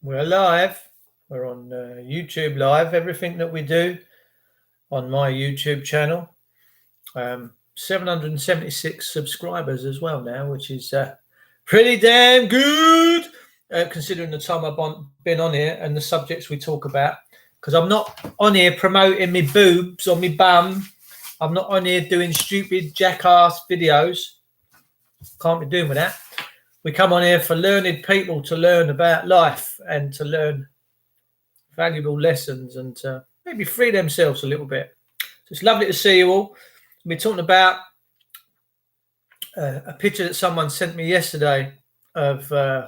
We're live. We're on YouTube Live. Everything that we do on my YouTube channel. 776 subscribers as well now, which is pretty damn good considering the time I've been on here and the subjects we talk about. Because I'm not on here promoting me boobs or me bum. I'm not on here doing stupid jackass videos. Can't be doing with that. We come on here for learned people to learn about life and to learn valuable lessons and to maybe free themselves a little bit. So it's lovely to see you all. We're talking about a picture that someone sent me yesterday of an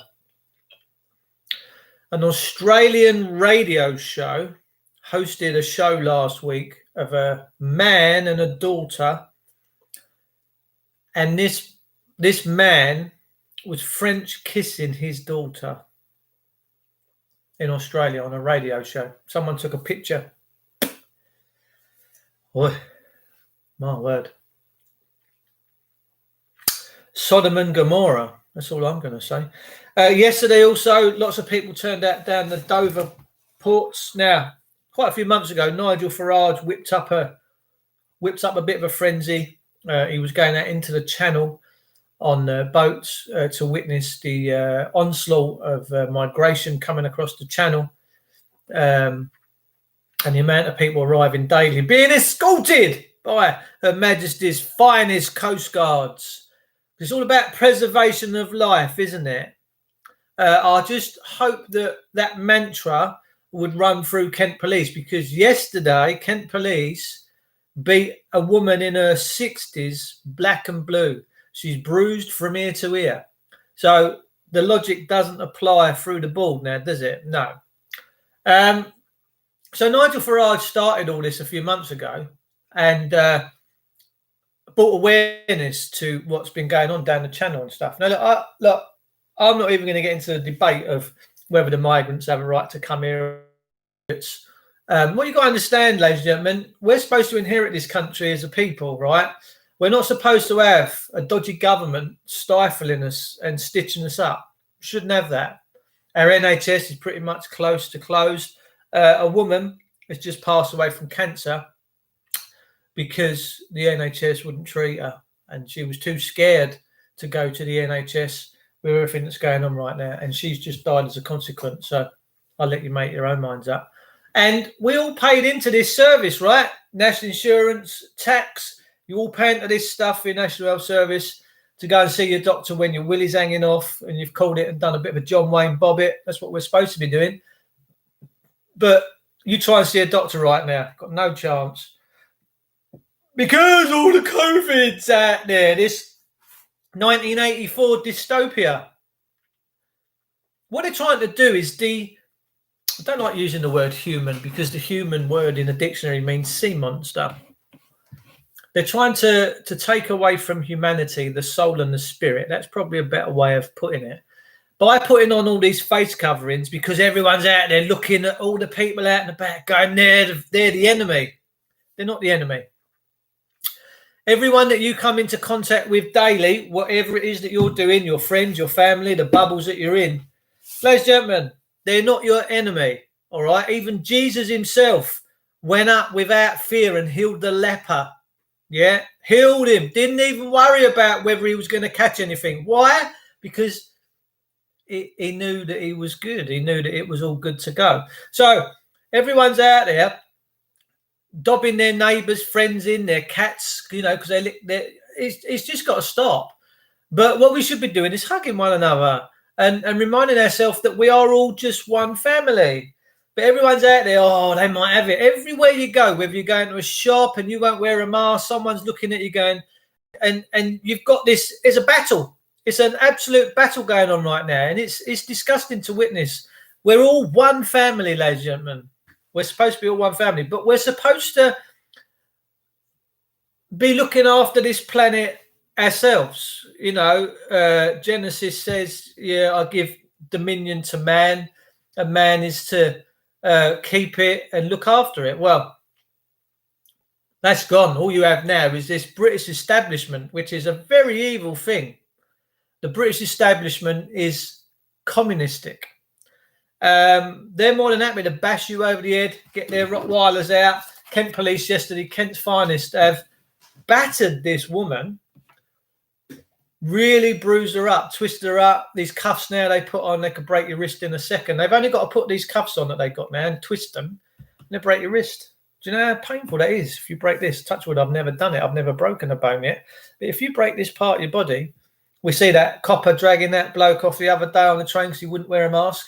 Australian radio show hosted a show last week of a man and a daughter. And this man was French kissing his daughter in Australia on a radio show. Someone took a picture. Oh, my word. Sodom and Gomorrah. That's all I'm going to say. Yesterday also, lots of people turned out down the Dover ports. Now, quite a few months ago, Nigel Farage whipped up a bit of a frenzy. He was going out into the channel on boats to witness the onslaught of migration coming across the channel, and the amount of people arriving daily, being escorted by Her Majesty's finest coast guards. It's all about preservation of life, isn't it? I just hope that mantra would run through Kent Police, because yesterday Kent Police beat a woman in her 60s, black and blue. She's bruised from ear to ear. So the logic doesn't apply through the board now, does it? No. So Nigel Farage started all this a few months ago and brought awareness to what's been going on down the channel and stuff. Now, look, I'm not even going to get into the debate of whether the migrants have a right to come here. What you've got to understand, ladies and gentlemen, we're supposed to inherit this country as a people, right? We're not supposed to have a dodgy government stifling us and stitching us up. We shouldn't have that. Our NHS is pretty much close to closed. A woman has just passed away from cancer because the NHS wouldn't treat her, and she was too scared to go to the NHS with everything that's going on right now, and she's just died as a consequence. So I'll let you make your own minds up. And we all paid into this service, right? National insurance, tax. You all pay into this stuff for your National Health Service to go and see your doctor when your willy's hanging off and you've called it and done a bit of a John Wayne Bobbitt. That's what we're supposed to be doing. But you try and see a doctor right now, got no chance. Because all the COVID's out there, this 1984 dystopia. What they're trying to do is I don't like using the word human because the human word in the dictionary means sea monster. They're trying to take away from humanity the soul and the spirit. That's probably a better way of putting it. By putting on all these face coverings, because everyone's out there looking at all the people out in the back going, they're the enemy. They're not the enemy. Everyone that you come into contact with daily, whatever it is that you're doing, your friends, your family, the bubbles that you're in, ladies and gentlemen, they're not your enemy, all right? Even Jesus himself went up without fear and healed the leper. Yeah, healed him. Didn't even worry about whether he was going to catch anything. Why? Because he knew that he was good. He knew that it was all good to go. So everyone's out there dobbing their neighbours, friends in, their cats, because it's just got to stop. But what we should be doing is hugging one another and reminding ourselves that we are all just one family. But everyone's out there, they might have it. Everywhere you go, whether you're going to a shop and you won't wear a mask, someone's looking at you going, and you've got this, it's a battle. It's an absolute battle going on right now. And it's disgusting to witness. We're all one family, ladies and gentlemen. We're supposed to be all one family, but we're supposed to be looking after this planet ourselves. Genesis says, I give dominion to man, and man is to keep it and look after it. Well, that's gone. All you have now is this British establishment, which is a very evil thing. The British establishment is communistic. They're more than happy to bash you over the head, get their Rottweilers out. Kent police yesterday, Kent's finest, have battered this woman, really bruised her up, twisted her up. These cuffs now they put on, they could break your wrist in a second. They've only got to put these cuffs on that they've got now and twist them, and they break your wrist. Do you know how painful that is? If you break this, touch wood, I've never done it. I've never broken a bone yet. But if you break this part of your body, we see that copper dragging that bloke off the other day on the train because he wouldn't wear a mask.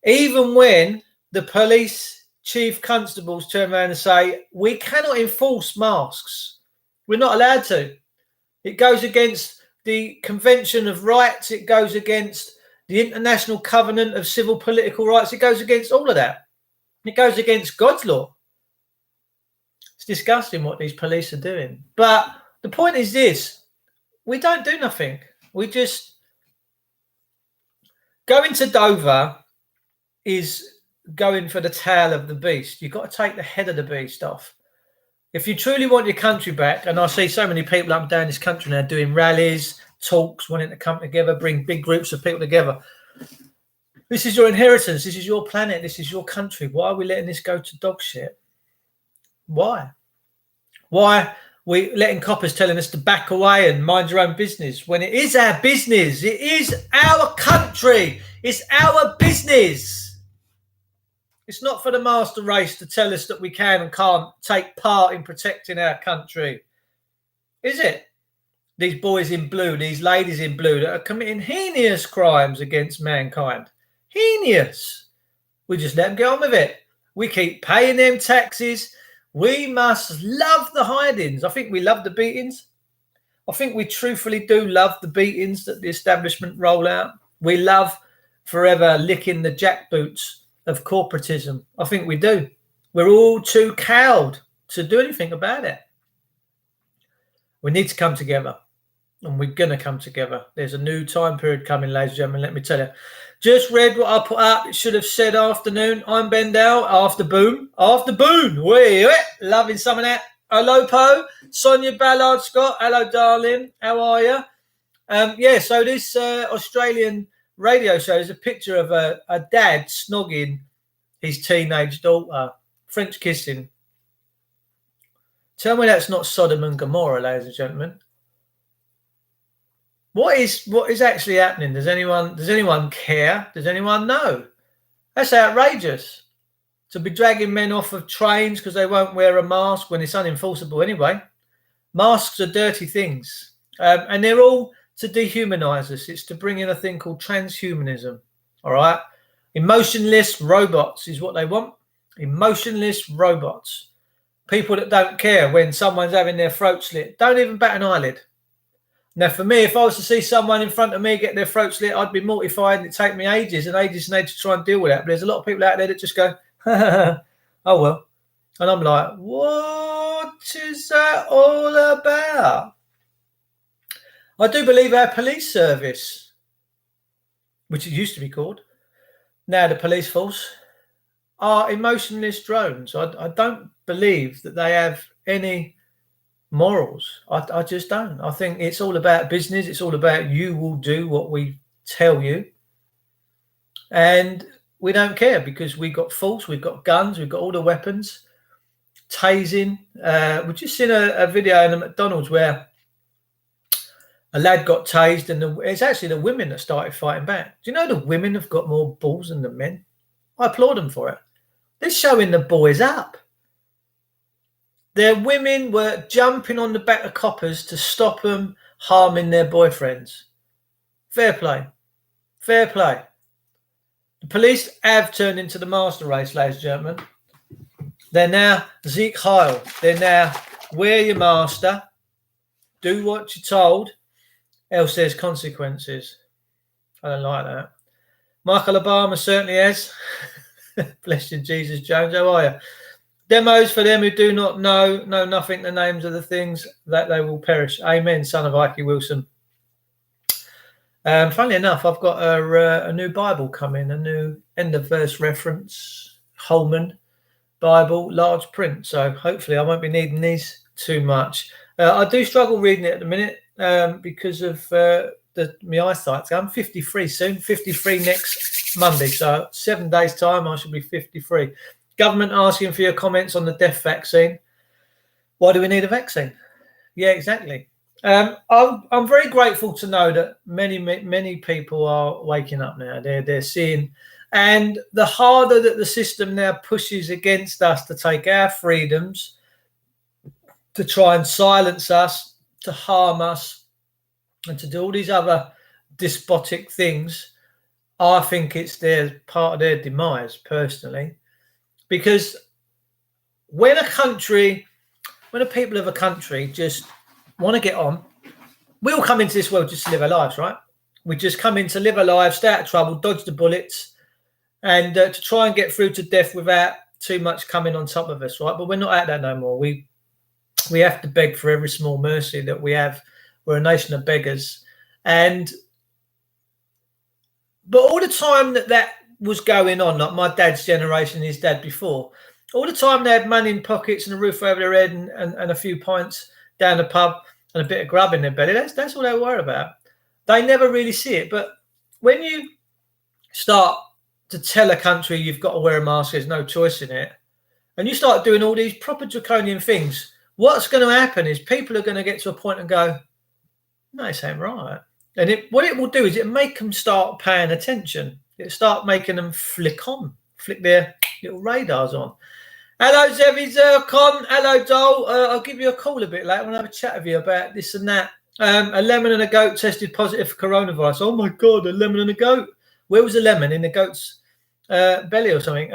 Even when the police chief constables turn around and say, we cannot enforce masks. We're not allowed to. It goes against the Convention of Rights. It goes against the International Covenant of Civil Political Rights. It goes against all of that. It goes against God's law. It's disgusting what these police are doing. But the point is this. We don't do nothing. We just... Going to Dover is going for the tail of the beast. You've got to take the head of the beast off. If you truly want your country back, and I see so many people up and down this country now doing rallies, talks, wanting to come together, bring big groups of people together. This is your inheritance. This is your planet. This is your country. Why are we letting this go to dog shit? Why? Why are we letting coppers telling us to back away and mind your own business when it is our business? It is our country. It's our business. It's not for the master race to tell us that we can and can't take part in protecting our country. Is it? These boys in blue, these ladies in blue that are committing heinous crimes against mankind. Heinous. We just let them get on with it. We keep paying them taxes. We must love the hidings. I think we love the beatings. I think we truthfully do love the beatings that the establishment roll out. We love forever licking the jackboots of corporatism. I think we do. We're all too cowed to do anything about it. We need to come together, and we're going to come together. There's a new time period coming, ladies and gentlemen, let me tell you. Just read what I put up. It should have said afternoon. I'm Ben Dow. After Boom. After Boom. Wait. Loving some of that. Hello, Po. Sonia Ballard Scott. Hello, darling. How are you? So this Australian radio show is a picture of a dad snogging his teenage daughter, French kissing. Tell me that's not Sodom and Gomorrah, ladies and gentlemen. What is actually happening? Does anyone care? Does anyone know? That's outrageous. To be dragging men off of trains because they won't wear a mask when it's unenforceable anyway. Masks are dirty things, and they're all to dehumanize us. It's to bring in a thing called transhumanism. All right. Emotionless robots is what they want. Emotionless robots. People that don't care when someone's having their throat slit. Don't even bat an eyelid. Now, for me, if I was to see someone in front of me get their throat slit, I'd be mortified and it'd take me ages and ages and ages to try and deal with that. But there's a lot of people out there that just go, oh, well. And I'm like, what is that all about? I do believe our police service, which it used to be called, now the police force, are emotionless drones. I don't believe that they have any morals. I just don't. I think it's all about business. It's all about you will do what we tell you. And we don't care because we've got force, we've got guns, we've got all the weapons, tasing. We've just seen a video in a McDonald's where a lad got tased, and it's actually the women that started fighting back. Do you know the women have got more balls than the men? I applaud them for it. They're showing the boys up. Their women were jumping on the back of coppers to stop them harming their boyfriends. Fair play. Fair play. The police have turned into the master race, ladies and gentlemen. They're now Sieg Heil. They're now wear your master, do what you're told, else there's consequences. I don't like that. Michael Obama certainly has. Bless you, Jesus Jones. How are you? Demos for them who do not know nothing, the names of the things that they will perish. Amen, son of Ike Wilson. Funnily enough, I've got a new Bible coming, a new end of verse reference, Holman Bible, large print. So hopefully I won't be needing these too much. I do struggle reading it at the minute because of my eyesight. I'm 53 soon, 53 next Monday. So 7 days' time, I should be 53. Government asking for your comments on the death vaccine. Why do we need a vaccine? Yeah, exactly. I'm very grateful to know that many people are waking up now. They're seeing, and the harder that the system now pushes against us to take our freedoms, to try and silence us, to harm us, and to do all these other despotic things, I think it's part of their demise, personally. Because when the people of a country just want to get on, we all come into this world just to live our lives, right? We just come in to live our lives, stay out of trouble, dodge the bullets, and to try and get through to death without too much coming on top of us, right? But we're not at that no more. We have to beg for every small mercy that we have. We're a nation of beggars. But all the time that was going on, like my dad's generation and his dad before, all the time they had money in pockets and a roof over their head and a few pints down the pub and a bit of grub in their belly. That's all they were about. They never really see it. But when you start to tell a country you've got to wear a mask, there's no choice in it, and you start doing all these proper draconian things, what's going to happen is people are going to get to a point and go, no, this ain't right. And what it will do is it make them start paying attention. It'll start making them flick their little radars on. Hello, Zevi Zircon. Hello, Dole. I'll give you a call a bit later. I want to have a chat with you about this and that. A lemon and a goat tested positive for coronavirus. Oh, my God, a lemon and a goat. Where was the lemon? In the goat's belly or something.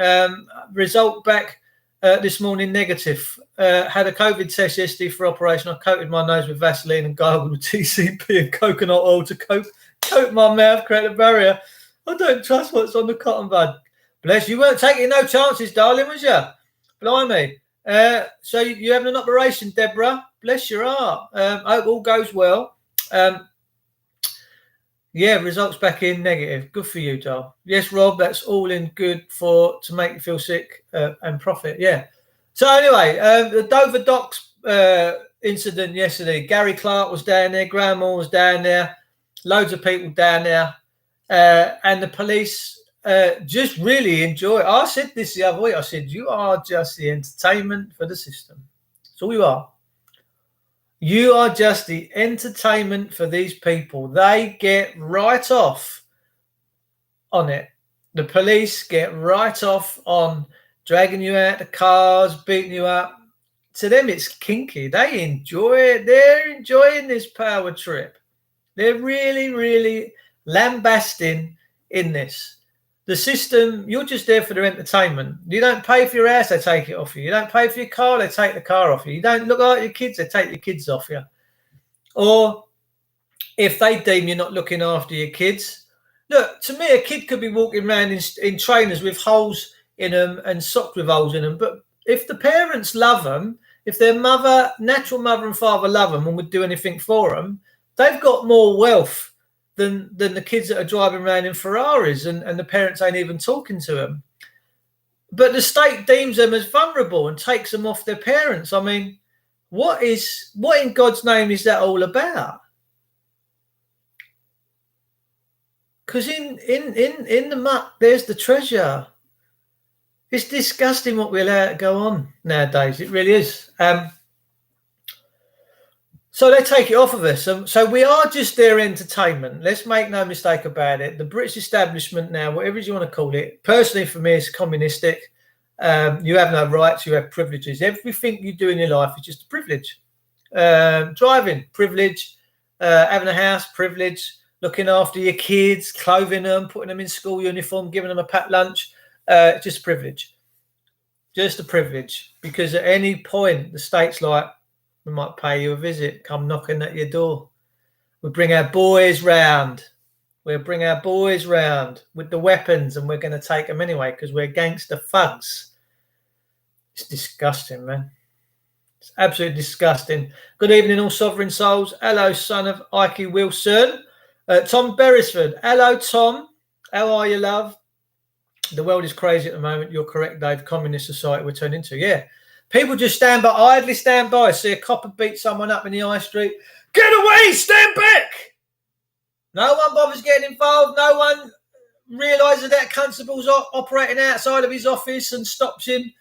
Result back this morning, negative. Had a COVID test yesterday for operation. I coated my nose with Vaseline and gargled with TCP and coconut oil to coat my mouth, create a barrier. I don't trust what's on the cotton bud. Bless you. Weren't taking no chances, darling, was you? Blimey. So you're having an operation, Deborah. Bless your heart. I hope all goes well. Yeah, results back in negative. Good for you, Joel. Yes, Rob, that's all in good to make you feel sick and profit. Yeah. So anyway, the Dover Docks incident yesterday. Gary Clark was down there. Grandma was down there. Loads of people down there. And the police just really enjoy it. I said this the other week. I said, you are just the entertainment for the system. That's all you are. You are just the entertainment for these people. They get right off on it. The police get right off on dragging you out the cars, beating you up. To them, it's kinky. They enjoy it. They're enjoying this power trip. They're really, really lambasting in this. The system, you're just there for their entertainment. You don't pay for your house, they take it off you. You don't pay for your car, they take the car off you. You don't look like your kids, they take your kids off you. Or if they deem you're not looking after your kids, look, to me, a kid could be walking around in trainers with holes in them and socks with holes in them. But if the parents love them, if their natural mother and father love them and would do anything for them, they've got more wealth than the kids that are driving around in Ferraris and the parents ain't even talking to them. But the state deems them as vulnerable and takes them off their parents. I mean, what in God's name is that all about? Because in the muck, there's the treasure. It's disgusting what we allow to go on nowadays. It really is. So they take it off of us. So we are just their entertainment. Let's make no mistake about it. The British establishment now, whatever you want to call it, personally for me, is communistic. You have no rights. You have privileges. Everything you do in your life is just a privilege. Driving, privilege. Having a house, privilege. Looking after your kids, clothing them, putting them in school uniform, giving them a packed lunch. Just a privilege. Just a privilege. Because at any point, the state's like, we might pay you a visit, come knocking at your door. We bring our boys round. We'll bring our boys round with the weapons and we're going to take them anyway because we're gangster thugs. It's disgusting, man. It's absolutely disgusting. Good evening, all sovereign souls. Hello, son of Ike Wilson. Tom Beresford. Hello, Tom. How are you, love? The world is crazy at the moment. You're correct, Dave. Communist society we're turning into. Yeah. People just idly stand by, see a copper beat someone up in the high street. Get away, stand back. No one bothers getting involved. No one realises that constable's operating outside of his office and stops him.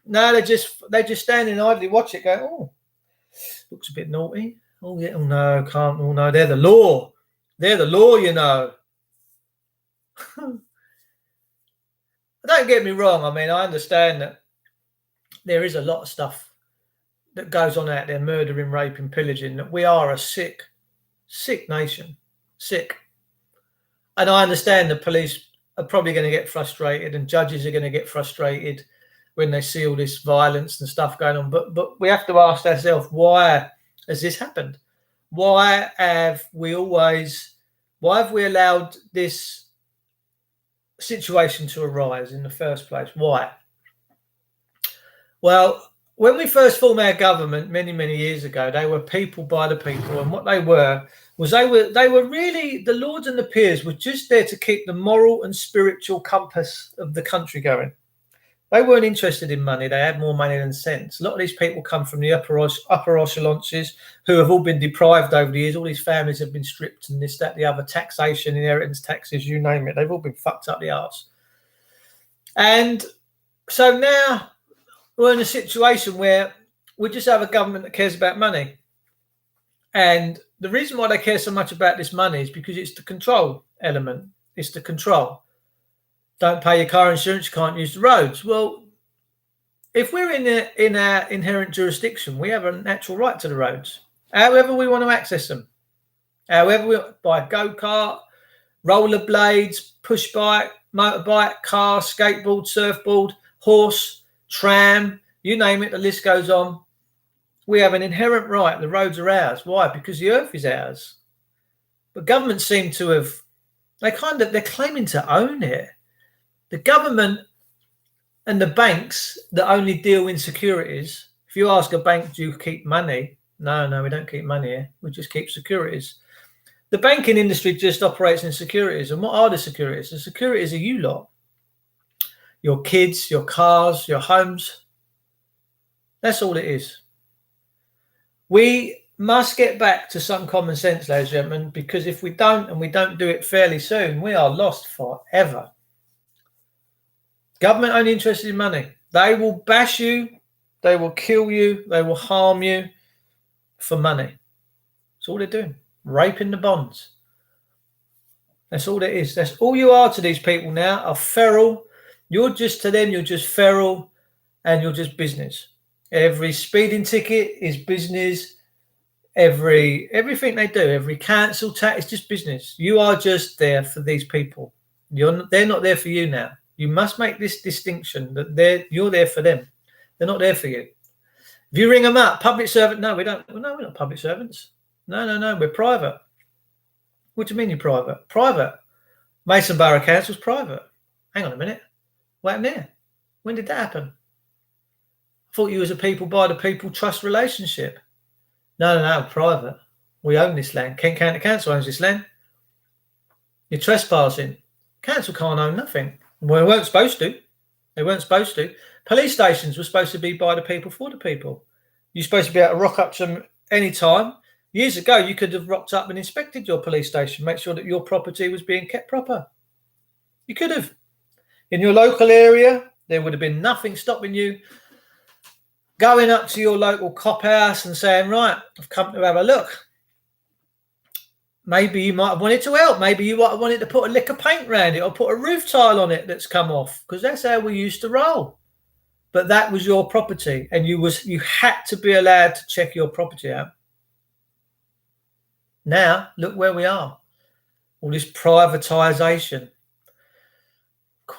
No, they just stand and idly watch it. Go, oh, looks a bit naughty. Oh yeah, oh no, can't. Oh no, they're the law. They're the law, you know. Don't get me wrong. I mean, I understand that there is a lot of stuff that goes on out there, murdering, raping, pillaging. That we are a sick nation, sick. And I understand the police are probably going to get frustrated, and judges are going to get frustrated when they see all this violence and stuff going on. But we have to ask ourselves, why has this happened? Why have we allowed this situation to arise in the first place? Why? Well, when we first formed our government many years ago, they were people by the people, and what they were really, the lords and the peers were just there to keep the moral and spiritual compass of the country going. They weren't interested in money. They had more money than sense. A lot of these people come from the upper echelons who have all been deprived over the years. All these families have been stripped, and this, that, the other, taxation, inheritance taxes, you name it. They've all been fucked up the arse. And so now we're in a situation where we just have a government that cares about money. And the reason why they care so much about this money is because it's the control element. It's the control. Don't pay your car insurance, you can't use the roads. Well, if we're in our inherent jurisdiction, we have a natural right to the roads, however we want to access them. However we buy go-kart, rollerblades, push bike, motorbike, car, skateboard, surfboard, horse, tram, you name it, the list goes on. We have an inherent right. The roads are ours. Why? Because the earth is ours. But governments seem to have, they're claiming to own it. The government and the banks that only deal in securities, if you ask a bank, do you keep money? No, we don't keep money here. We just keep securities. The banking industry just operates in securities. And what are the securities? The securities are you lot. Your kids, your cars, your homes. That's all it is. We must get back to some common sense, ladies and gentlemen, because if we don't, and we don't do it fairly soon, we are lost forever. Government only interested in money. They will bash you, they will kill you, they will harm you for money. That's all they're doing. Raping the bonds. That's all it is. That's all you are to these people now, are feral. You're just, to them, you're just feral, and you're just business. Every speeding ticket is business. Everything they do, every council tax, it's just business. You are just there for these people. They're not there for you now. You must make this distinction that you're there for them. They're not there for you. If you ring them up, public servant, no, we don't. No, we're not public servants. No, we're private. What do you mean you're private? Private. Mason Borough Council's private. Hang on a minute. What happened there? When did that happen? I thought you was a people by the people trust relationship. No, private. We own this land. Kent County Council owns this land. You're trespassing. Council can't own nothing. Well, they weren't supposed to. They weren't supposed to. Police stations were supposed to be by the people for the people. You're supposed to be able to rock up to them any time. Years ago, you could have rocked up and inspected your police station, make sure that your property was being kept proper. You could have. In your local area, there would have been nothing stopping you going up to your local cop house and saying, right, I've come to have a look. Maybe you might have wanted to help. Maybe you might have wanted to put a lick of paint around it or put a roof tile on it that's come off, because that's how we used to roll. But that was your property, and you had to be allowed to check your property out. Now, look where we are. All this privatisation.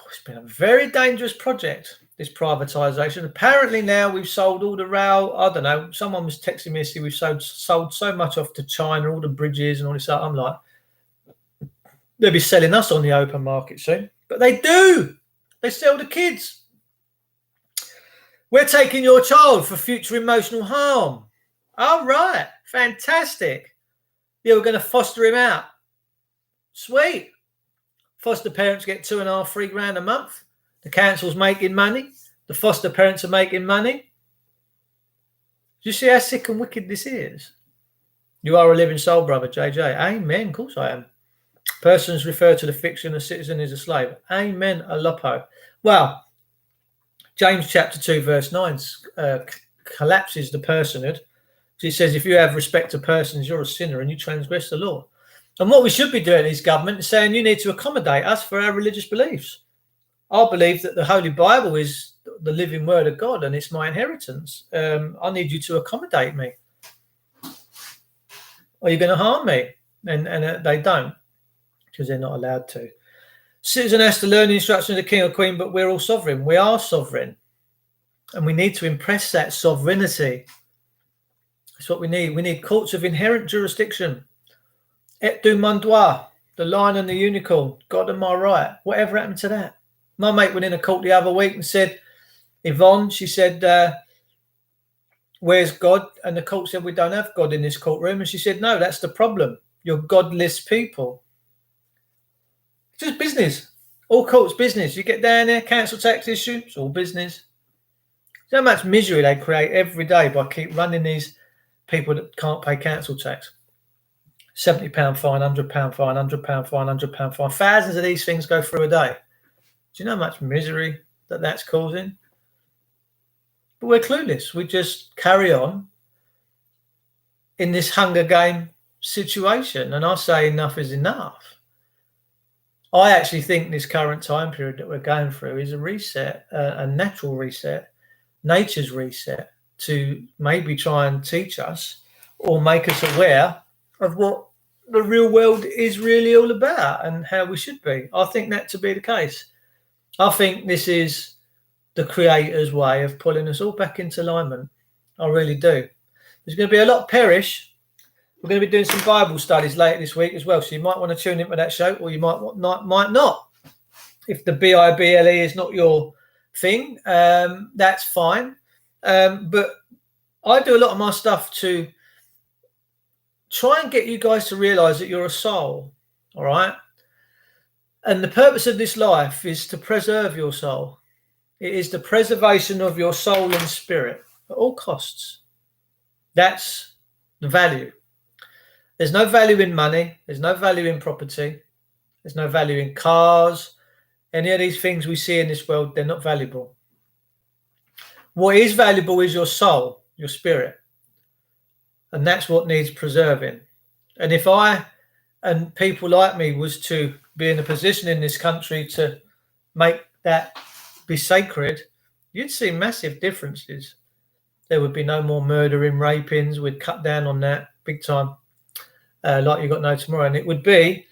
It's been a very dangerous project, this privatisation. Apparently now we've sold all the rail. I don't know. Someone was texting me and said we've sold so much off to China, all the bridges and all this stuff. I'm like, they'll be selling us on the open market soon. But they do. They sell the kids. We're taking your child for future emotional harm. All right. Fantastic. Yeah, we're going to foster him out. Sweet. Foster parents get $2,500-3,000 a month. The council's making money. The foster parents are making money. Do you see how sick and wicked this is? You are a living soul, brother JJ. Amen. Of course I am. Persons refer to the fiction, a citizen is a slave. Amen, Alopo. Well, James chapter 2, verse 9 collapses the personhood. So it says, if you have respect to persons, you're a sinner and you transgress the law. And what we should be doing as government is saying you need to accommodate us for our religious beliefs. I believe that the Holy Bible is the living word of God and it's my inheritance. I need you to accommodate me. Are you going to harm me? And they don't, because they're not allowed to. Citizen has to learn the instructions of the king or queen, but we're all sovereign. We are sovereign. And we need to impress that sovereignty. That's what we need. We need courts of inherent jurisdiction. Et du mon droit, the lion and the unicorn, God and my right. Whatever happened to that? My mate went in a court the other week and said, Yvonne, she said, where's God? And the court said, we don't have God in this courtroom. And she said, no, that's the problem. You're godless people. It's just business. All courts, business. You get down there, council tax issue, it's all business. So much misery they create every day by keep running these people that can't pay council tax. £70 fine, £100 fine, £100 fine, £100 fine. Thousands of these things go through a day. Do you know how much misery that's causing? But we're clueless. We just carry on in this Hunger Game situation. And I say enough is enough. I actually think this current time period that we're going through is a reset, a natural reset, nature's reset, to maybe try and teach us or make us aware of what the real world is really all about and how we should be. I think that to be the case. I think this is the Creator's way of pulling us all back into alignment. I really do. There's going to be a lot perish. We're going to be doing some Bible studies later this week as well, so you might want to tune into that show, or you might not. If the Bible is not your thing, that's fine. But I do a lot of my stuff to try and get you guys to realize that you're a soul, all right? And the purpose of this life is to preserve your soul. It is the preservation of your soul and spirit at all costs. That's the value. There's no value in money. There's no value in property. There's no value in cars. Any of these things we see in this world, they're not valuable. What is valuable is your soul, your spirit. And that's what needs preserving. And if I and people like me was to be in a position in this country to make that be sacred, you'd see massive differences. There would be no more murdering, rapings. We'd cut down on that big time, like you got no tomorrow. And it would be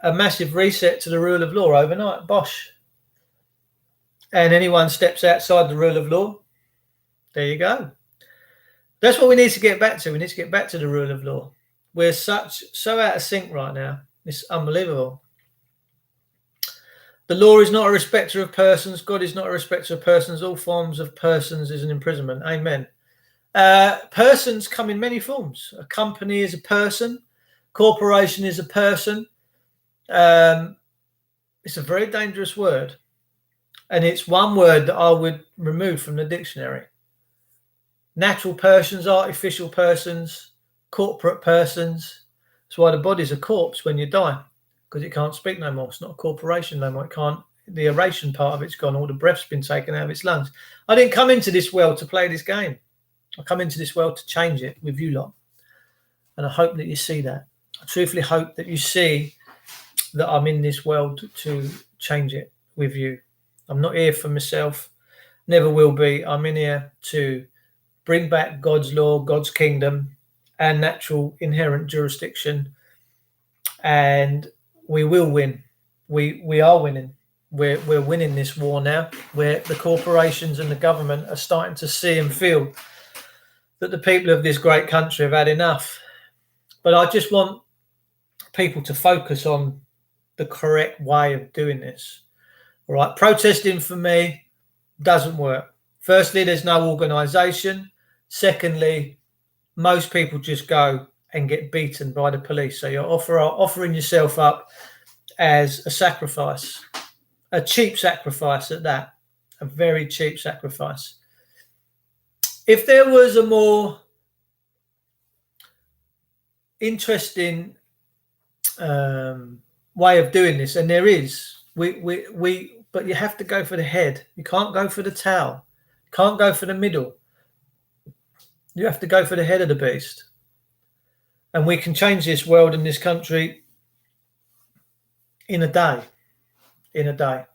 a massive reset to the rule of law overnight. Bosh. And anyone steps outside the rule of law, there you go. That's what we need to get back to. We need to get back to the rule of law. We're so out of sync right now. It's unbelievable. The law is not a respecter of persons. God is not a respecter of persons. All forms of persons is an imprisonment. Amen. Persons come in many forms. A company is a person. Corporation is a person. It's a very dangerous word. And it's one word that I would remove from the dictionary. Natural persons, artificial persons, corporate persons. That's why the body's a corpse when you die, because it can't speak no more. It's not a corporation no more. It can't. The aeration part of it's gone. All the breath's been taken out of its lungs. I didn't come into this world to play this game. I come into this world to change it with you lot. And I hope that you see that. I truthfully hope that you see that I'm in this world to change it with you. I'm not here for myself. Never will be. I'm in here to bring back God's law, God's kingdom, and natural inherent jurisdiction. And we will win. We are winning. We're winning this war now, where the corporations and the government are starting to see and feel that the people of this great country have had enough. But I just want people to focus on the correct way of doing this. All right, protesting for me doesn't work. Firstly, there's no organisation. Secondly, most people just go and get beaten by the police. So you're offering yourself up as a sacrifice, a cheap sacrifice at that, a very cheap sacrifice. If there was a more interesting way of doing this, and there is. But you have to go for the head. You can't go for the tail. You can't go for the middle. You have to go for the head of the beast. And we can change this world and this country in a day. In a day.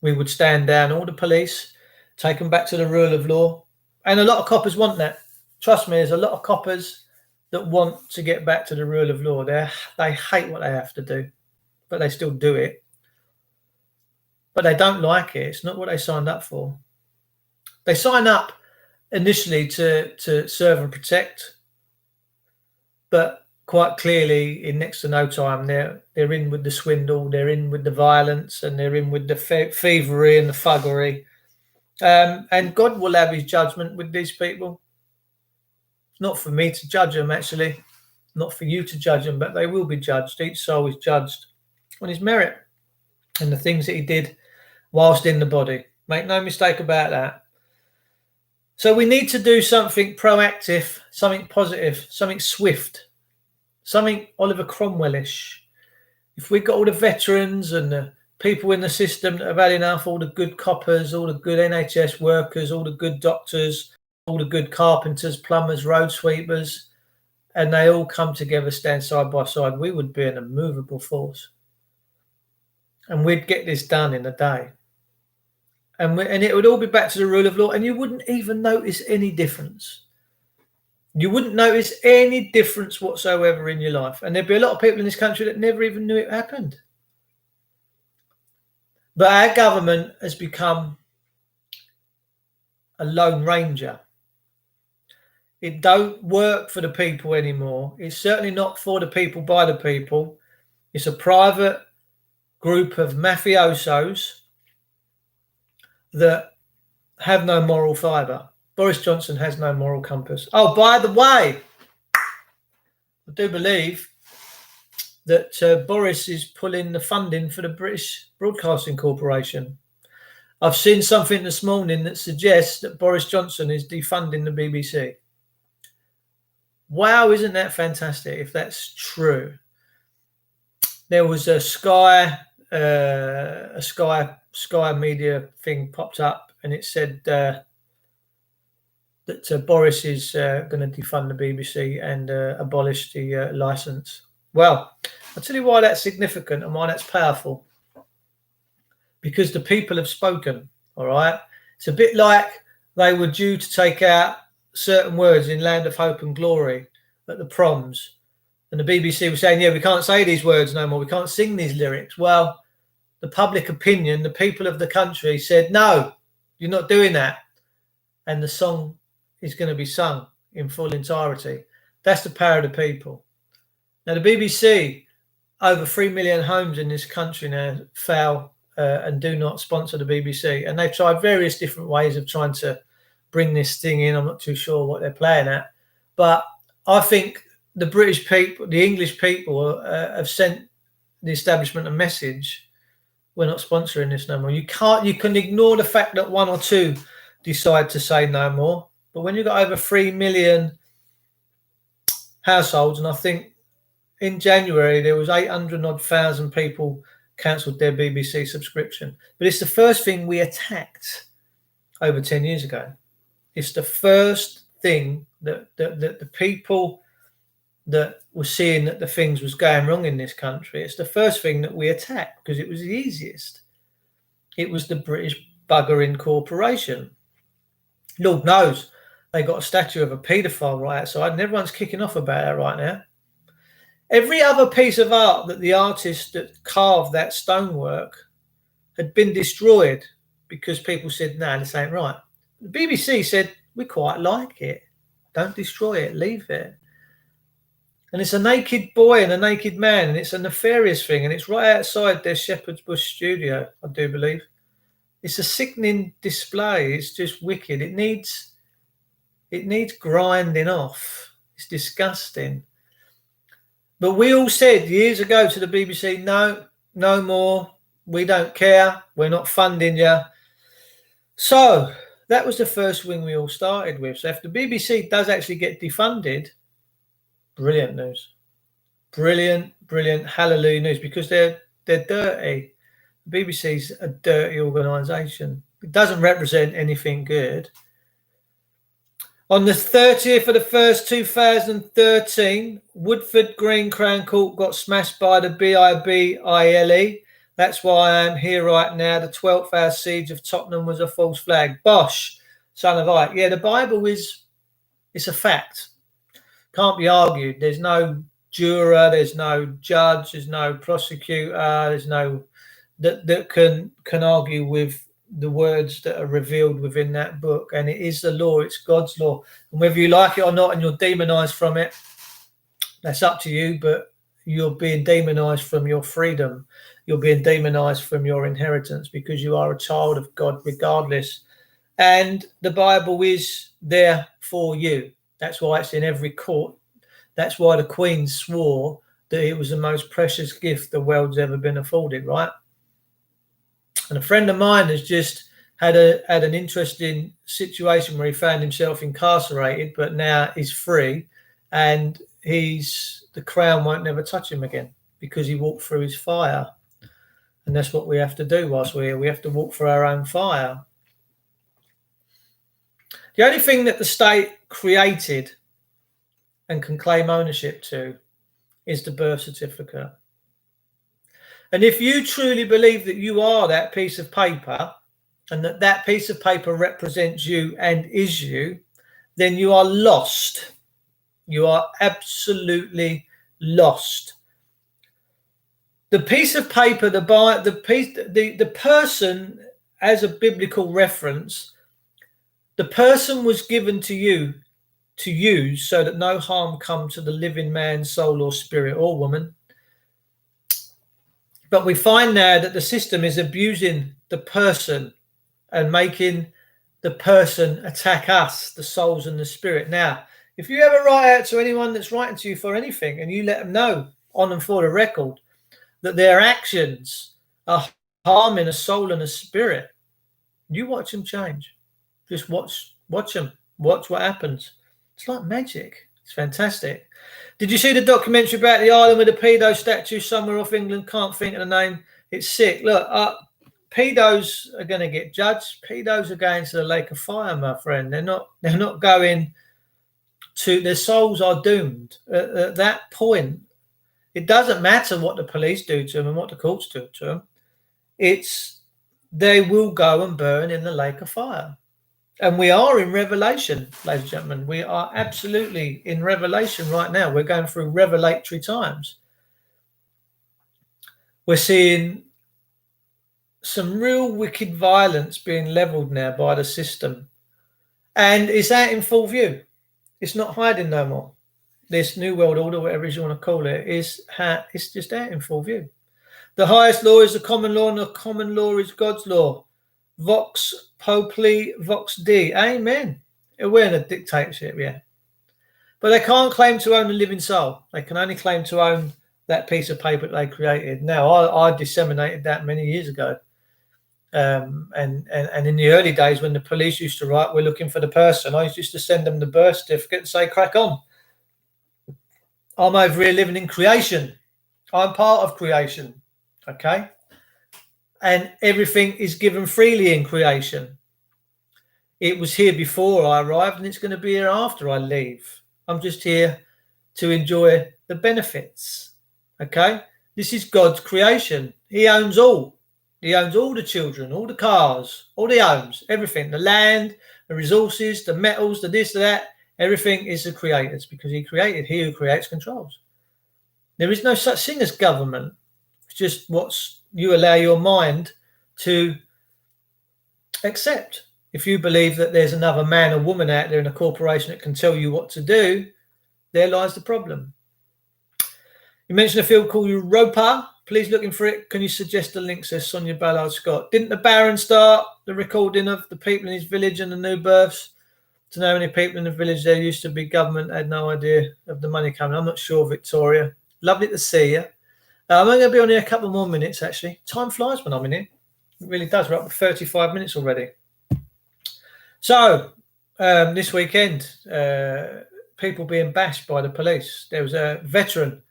We would stand down all the police, take them back to the rule of law. And a lot of coppers want that. Trust me, there's a lot of coppers that want to get back to the rule of law. They hate what they have to do, but they still do it. But they don't like it. It's not what they signed up for. They sign up initially to serve and protect, but quite clearly in next to no time they're in with the swindle, they're in with the violence, and they're in with the thievery and the thuggery. And God will have his judgment with these people. It's not for me to judge them, actually. Not for you to judge them, but they will be judged. Each soul is judged on his merit and the things that he did whilst in the body. Make no mistake about that. So we need to do something proactive, something positive, something swift, something Oliver Cromwell-ish. If we've got all the veterans and the people in the system that have had enough, all the good coppers, all the good NHS workers, all the good doctors, all the good carpenters, plumbers, road sweepers, and they all come together, stand side by side, we would be an immovable force. And we'd get this done in a day. And it would all be back to the rule of law, and you wouldn't even notice any difference. You wouldn't notice any difference whatsoever in your life. And there'd be a lot of people in this country that never even knew it happened. But our government has become a lone ranger. It don't work for the people anymore. It's certainly not for the people, by the people. It's a private group of mafiosos that have no moral fibre. Boris Johnson has no moral compass. Oh, by the way, I do believe that Boris is pulling the funding for the British Broadcasting Corporation. I've seen something this morning that suggests that Boris Johnson is defunding the BBC. Wow, isn't that fantastic if that's true? There was a Sky media thing popped up, and it said that Boris is going to defund the BBC and abolish the licence. Well, I'll tell you why that's significant and why that's powerful. Because the people have spoken, all right? It's a bit like they were due to take out certain words in Land of Hope and Glory at the proms. And the BBC was saying, yeah, we can't say these words no more. We can't sing these lyrics. Well, the public opinion, the people of the country said, no, you're not doing that. And the song is going to be sung in full entirety. That's the power of the people. Now, the BBC, over 3 million homes in this country now fail and do not sponsor the BBC. And they've tried various different ways of trying to bring this thing in. I'm not too sure what they're playing at. But I think the British people, the English people have sent the establishment a message. We're not sponsoring this no more. You can ignore the fact that one or two decide to say no more. But when you've got over 3 million households, and I think in January there was 800,000 people cancelled their BBC subscription. But it's the first thing we attacked over 10 years ago. It's the first thing that the people that were seeing that the things was going wrong in this country, it's the first thing that we attacked because it was the easiest. It was the British buggering corporation. Lord knows they got a statue of a paedophile right outside, and everyone's kicking off about that right now. Every other piece of art that the artist that carved that stonework had been destroyed because people said, no, this ain't right. The BBC said, we quite like it. Don't destroy it, leave it. And it's a naked boy and a naked man, and it's a nefarious thing, and it's right outside their Shepherd's Bush studio, I do believe. It's a sickening display. It's just wicked. It needs grinding off. It's disgusting. But we all said years ago to the BBC, no more. We don't care. We're not funding you. So that was the first wing we all started with. So if the BBC does actually get defunded, brilliant news. Brilliant brilliant hallelujah news, because they're dirty. The BBC's a dirty organisation. It doesn't represent anything good. On the 30th of the 1st, 2013, Woodford Green Crown Court got smashed by the BIBILE. That's why I am here right now. The 12th hour siege of Tottenham was a false flag. Bosh, son of Ike. Yeah, the Bible it's a fact. Can't be argued. There's no juror, there's no judge, there's no prosecutor, there's no that can argue with the words that are revealed within that book. And it is the law, it's God's law. And whether you like it or not and you're demonized from it, that's up to you, but you're being demonized from your freedom. You're being demonized from your inheritance, because you are a child of God regardless. And the Bible is there for you. That's why it's in every court. That's why the Queen swore that it was the most precious gift the world's ever been afforded, right? And a friend of mine has just had an interesting situation where he found himself incarcerated, but now he's free, and the Crown won't never touch him again because he walked through his fire. And that's what we have to do whilst we're here. We have to walk through our own fire. The only thing that the state created and can claim ownership to is the birth certificate. And if you truly believe that you are that piece of paper, and that piece of paper represents you and is you, then you are lost. You are absolutely lost. The piece of paper, the person, as a biblical reference, the person was given to you to use so that no harm come to the living man, soul or spirit or woman. But we find now that the system is abusing the person and making the person attack us, the souls and the spirit. Now, if you ever write out to anyone that's writing to you for anything, and you let them know on and for the record that their actions are harming a soul and a spirit, you watch them change. Just watch them. Watch what happens. It's like magic. It's fantastic. Did you see the documentary about the island with the pedo statue somewhere off England? Can't think of the name. It's sick. Look, pedos are going to get judged. Pedos are going to the lake of fire, my friend. They're not going to. Their souls are doomed. At that point, it doesn't matter what the police do to them and what the courts do to them. They will go and burn in the lake of fire. And we are in Revelation, ladies and gentlemen. We are absolutely in Revelation right now. We're going through revelatory times. We're seeing some real wicked violence being leveled now by the system. And it's out in full view. It's not hiding no more. This New World Order, whatever you want to call it, it's just out in full view. The highest law is the common law, and the common law is God's law. Vox populi, vox Dei. Amen. We're in a dictatorship, yeah. But they can't claim to own a living soul. They can only claim to own that piece of paper that they created. Now, I disseminated that many years ago. And in the early days when the police used to write, we're looking for the person, I used to send them the birth certificate and say, crack on. I'm over here living in creation. I'm part of creation. Okay? And everything is given freely in creation. It was here before I arrived, and it's going to be here after I leave. I'm just here to enjoy the benefits. Okay? This is God's creation. He owns all. He owns all the children, all the cars, all the homes, everything, the land, the resources, the metals, the this, the that. Everything is the Creator's, because he who creates controls. There is no such thing as government. It's just you allow your mind to accept. If you believe that there's another man or woman out there in a corporation that can tell you what to do, there lies the problem. You mentioned a field called Europa. Please looking for it. Can you suggest a link, says Sonia Ballard Scott. Didn't the Baron start the recording of the people in his village and the new births? To know how many people in the village there used to be, government had no idea of the money coming. I'm not sure, Victoria. Lovely to see you. I'm only going to be on here a couple more minutes, actually. Time flies when I'm in here. It really does. We're up to 35 minutes already. So, this weekend, people being bashed by the police. There was a veteran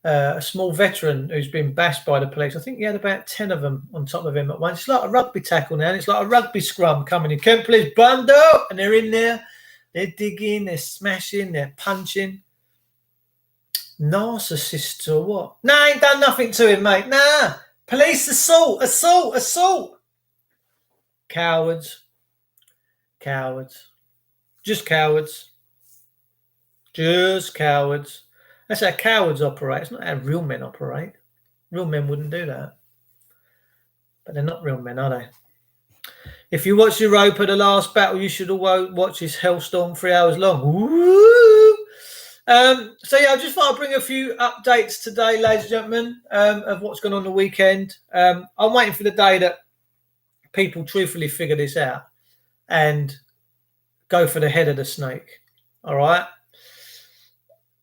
a small veteran who's been bashed by the police. I think he had about 10 of them on top of him at once. It's like a rugby tackle now. And it's like a rugby scrum coming in. Kent Police, bando! And they're in there. They're digging, they're smashing, they're punching. Narcissists or what? Nah, ain't done nothing to him, mate. Nah. Police assault. Cowards. Just cowards. That's how cowards operate. It's not how real men operate. Real men wouldn't do that. But they're not real men, are they? If you watch Europa, the last battle, you should all watch his Hellstorm 3 hours long. Woo! So yeah, I just thought I'd bring a few updates today, ladies and gentlemen, of what's gone on the weekend. I'm waiting for the day that people truthfully figure this out and go for the head of the snake. All right?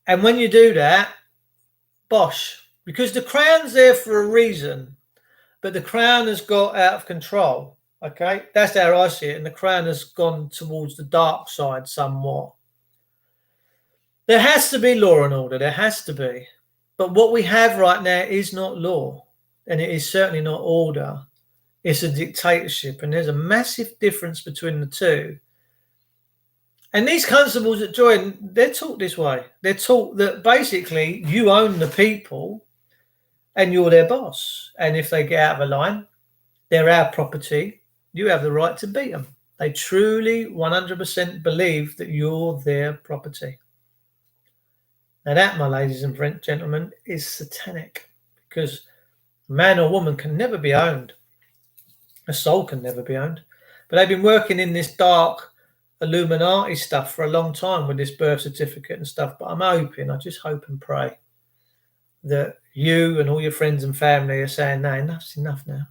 And when you do that, bosh, because the crown's there for a reason, but the crown has got out of control. Okay, that's how I see it. And the crown has gone towards the dark side somewhat. There has to be law and order. There has to be. But what we have right now is not law. And it is certainly not order. It's a dictatorship. And there's a massive difference between the two. And these constables that join, they're taught this way. They're taught that basically you own the people and you're their boss. And if they get out of a line, they're our property. You have the right to beat them. They truly 100% believe that you're their property. Now that, my ladies and gentlemen, is satanic, because a man or woman can never be owned. A soul can never be owned. But they've been working in this dark Illuminati stuff for a long time with this birth certificate and stuff. But I just hope and pray that you and all your friends and family are saying, no, enough's enough now.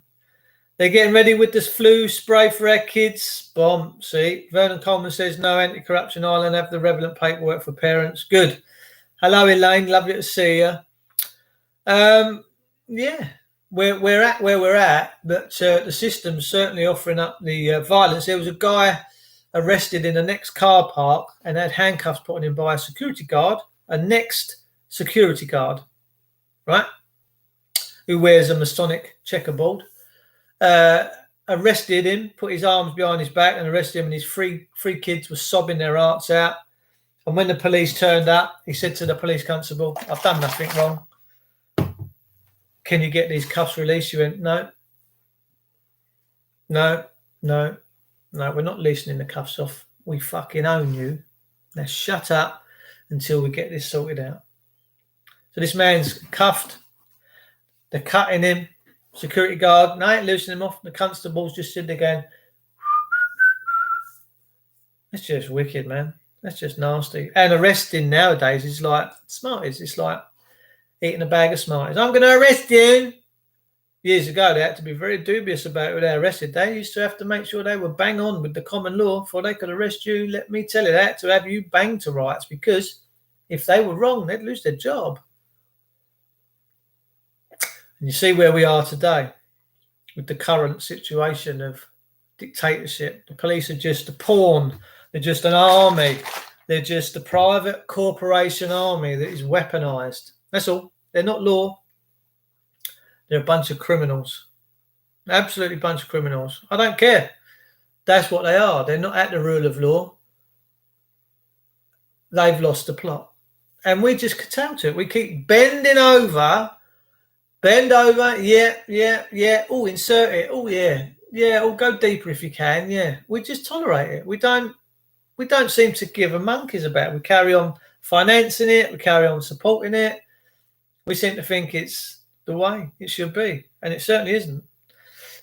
They're getting ready with this flu spray for our kids. Bomb. See, Vernon Coleman says no anti-corruption island have the relevant paperwork for parents. Good. Hello, Elaine. Lovely to see you. Yeah, we're at where we're at, but the system's certainly offering up the violence. There was a guy arrested in the next car park and had handcuffs put on him by a security guard, right, who wears a Masonic checkerboard. Arrested him, put his arms behind his back and arrested him, and his three kids were sobbing their hearts out. And when the police turned up, he said to the police constable, I've done nothing wrong. Can you get these cuffs released? She went, no, we're not loosening the cuffs off. We fucking own you. Now shut up until we get this sorted out. So this man's cuffed. They're cutting him. Security guard, no, I ain't loosening him off. The constable's just sitting there going, that's just wicked, man. That's just nasty. And arresting nowadays is like Smarties. It's like eating a bag of Smarties. I'm going to arrest you. Years ago, they had to be very dubious about who they arrested. They used to have to make sure they were bang on with the common law before they could arrest you. Let me tell you that, to have you bang to rights, because if they were wrong, they'd lose their job. And you see where we are today with the current situation of dictatorship. The police are just a pawn. They're just an army. They're just a private corporation army that is weaponized. That's all. They're not law. They're a bunch of criminals. Absolutely a bunch of criminals. I don't care. That's what they are. They're not at the rule of law. They've lost the plot. And we just kowtow to it. We keep bending over. Bend over. Yeah. Oh, insert it. Oh, yeah. Yeah, or go deeper if you can. Yeah. We just tolerate it. We don't seem to give a monkey's about it. We carry on financing it. We carry on supporting it. We seem to think it's the way it should be, and it certainly isn't.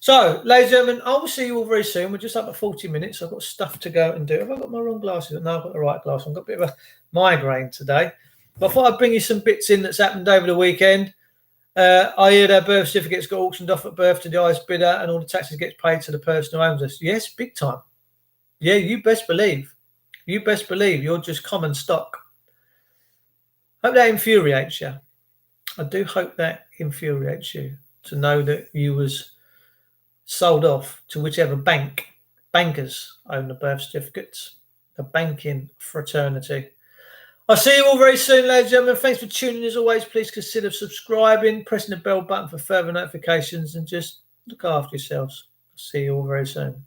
So, ladies and gentlemen, I will see you all very soon. We're just up at 40 minutes. I've got stuff to go and do. Have I got my wrong glasses? No, I've got the right glasses. I've got a bit of a migraine today. But I thought I'd bring you some bits in that's happened over the weekend. I heard our birth certificates got auctioned off at birth to the highest bidder, and all the taxes gets paid to the person who owns us. Yes, big time. Yeah, you best believe. You best believe you're just common stock. Hope that infuriates you. I do hope that infuriates you to know that you was sold off to whichever bankers own the birth certificates, the banking fraternity. I'll see you all very soon, ladies and gentlemen. Thanks for tuning in. As always, please consider subscribing, pressing the bell button for further notifications, and just look after yourselves. I'll see you all very soon.